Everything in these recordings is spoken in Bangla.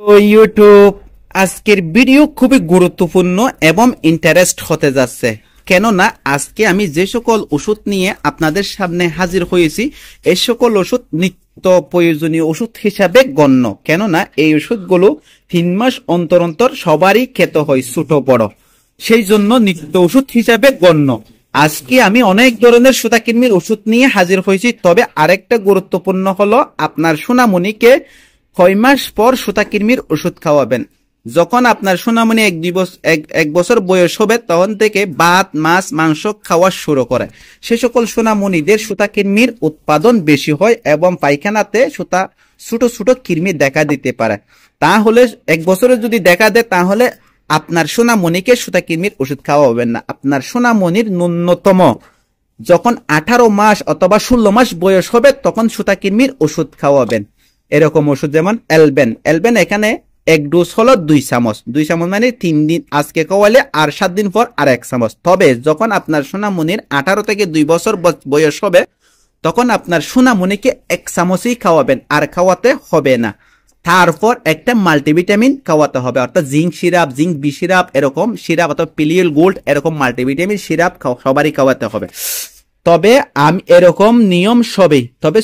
তো ইউটিউব আজকের ভিডিও খুবই গুরুত্বপূর্ণ এবং ইন্টারেস্ট হতে যাচ্ছে। কেননা আজকে আমি যে সকল ওষুধ নিয়ে আপনাদের সামনে হাজির হয়েছি এই সকল ওষুধ নিত্য প্রয়োজনীয় ওষুধ হিসাবে গণ্য। কেননা এই ওষুধগুলো 3 মাস অন্তর অন্তর সবারই খেতে হয়, ছোট বড়, সেই জন্য নিত্য ওষুধ হিসাবে গণ্য। আজকে আমি অনেক ধরনের সুতাকৃমির ওষুধ নিয়ে হাজির হয়েছি। তবে আরেকটা গুরুত্বপূর্ণ হলো আপনার সোনামণিকে 6 মাস পর সুতাকৃমির ওষুধ খাওয়াবেন। যখন আপনার সোনামণি এক বছর বয়স হবে তখন থেকে ভাত মাছ মাংস খাওয়া শুরু করে। সে সকল সোনামণিদের সুতাকৃমির উৎপাদন বেশি হয় এবং পায়খানাতে ছোট ছোট কৃমি দেখা দিতে পারে। তাহলে 1 বছরে যদি দেখা দেয় তাহলে আপনার সোনামণিকে সুতাকৃমির ওষুধ খাওয়াবেন না। আপনার সোনামণির ন্যূনতম যখন 18 মাস অথবা 16 মাস বয়স হবে তখন সুতাকৃমির ওষুধ খাওয়াবেন। এরকম ওষুধ যেমন এলবেন এখানে 1 ডোজ হলো 2 চামচ মানে 3 দিন আজকে খাওয়ালে আর 7 দিন পর আর 1 চামচ। তবে যখন আপনার সোনামণির 18 থেকে 2 বছর বয়স হবে তখন আপনার সোনামণিকে 1 চামচই খাওয়াবেন, আর খাওয়াতে হবে না। তারপর একটা মাল্টিভিটামিন খাওয়াতে হবে, অর্থাৎ zinc syrup, zinc B syrup, এরকম সিরাপ অথবা পিলিয়ল গোল্ড, এরকম মাল্টিভিটামিন সিরাপ সবারই খাওয়াতে হবে। তবে আমি এরকম নিয়ম সবই। তবে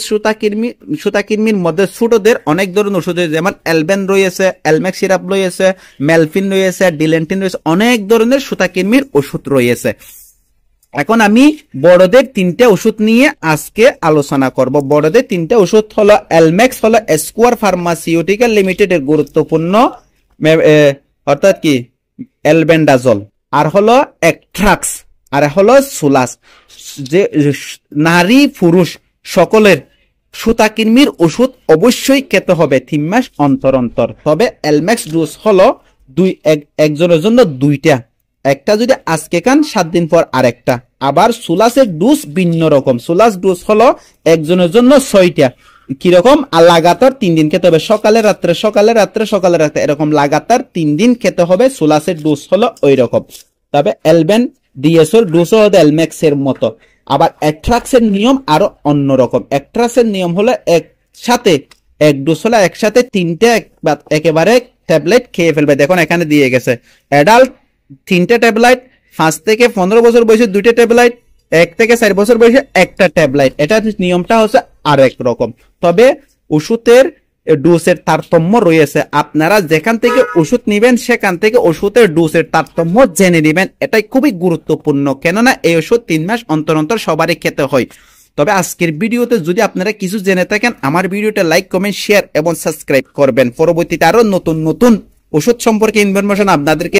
সুতাকৃমির মধ্যে ছোটদের অনেক ধরনের ওষুধ রয়েছে, যেমন এলবেন রয়েছে, এলমেক্স সিরাপ রয়েছে, মেলফিন রয়েছে, ডিলেন্টিন রয়েছে, অনেক ধরনের সুতাকৃমির ওষুধ রয়েছে। এখন আমি বড়দের 3টে ওষুধ নিয়ে আজকে আলোচনা করব। বড়দের 3টে ওষুধ হলো এলমেক্স হলো স্কোয়ার ফার্মাসিউটিক্যাল লিমিটেডের গুরুত্বপূর্ণ, অর্থাৎ কি এলবেন্ডাজল, আর হলো অ্যাট্রাক্স, আর হলো সোলাস। যে নারী পুরুষ সকলের সুতাকৃমির ওষুধ অবশ্যই খেতে হবে 3 মাস অন্তর অন্তর। তবে এলমেক্স ডোজ হলো একজনের জন্য 2টা, একটা যদি আজকে খান 7 দিন পর আরেকটা। আবার সোলাসের ডোজ ভিন্ন রকম। সোলাস ডোজ হলো একজনের জন্য 6টা। কিরকম? লাগাতার 3 দিন খেতে হবে, সকালে রাত্রে সকালে রাত্রে সকালে রাত্রে, এরকম লাগাতার 3 দিন খেতে হবে। সোলাসের ডোজ হলো ওই রকম। তবে এলবেন ডিএসওর ডোজ হলো এলমেক্স এর মতো। আবার অ্যাট্রাক্সের নিয়ম আরো অন্যরকম। অ্যাট্রাক্সের নিয়ম হলো একসাথে 1 ডোজ হলো একসাথে 3টে একেবারে ট্যাবলেট খেয়ে ফেলবে। দেখুন এখানে দিয়ে গেছে অ্যাডাল্ট 3টে ট্যাবলেট, 5 থেকে 15 বছর বয়সে 2টে ট্যাবলেট, 1 থেকে 4 বছর বয়সে 1টা ট্যাবলেট। এটা নিয়মটা হচ্ছে আরেক রকম। তবে ওষুধের ডোজের তারতম্য রয়েছে। আপনারা যেখান থেকে ওষুধ নেবেন সেখান থেকে ওষুধের ডোজের তারতম্য জেনে নেবেন। এটাই খুবই গুরুত্বপূর্ণ, কেননা এই ওষুধ 3 মাস অন্তর অন্তর সবারই খেতে হয়। তবে আজকের ভিডিওতে যদি আপনারা কিছু জেনে থাকেন আমার ভিডিওটা লাইক কমেন্ট শেয়ার এবং সাবস্ক্রাইব করবেন। পরবর্তীতে আরো নতুন নতুন ওষুধ সম্পর্কে ইনফরমেশন আপনাদেরকে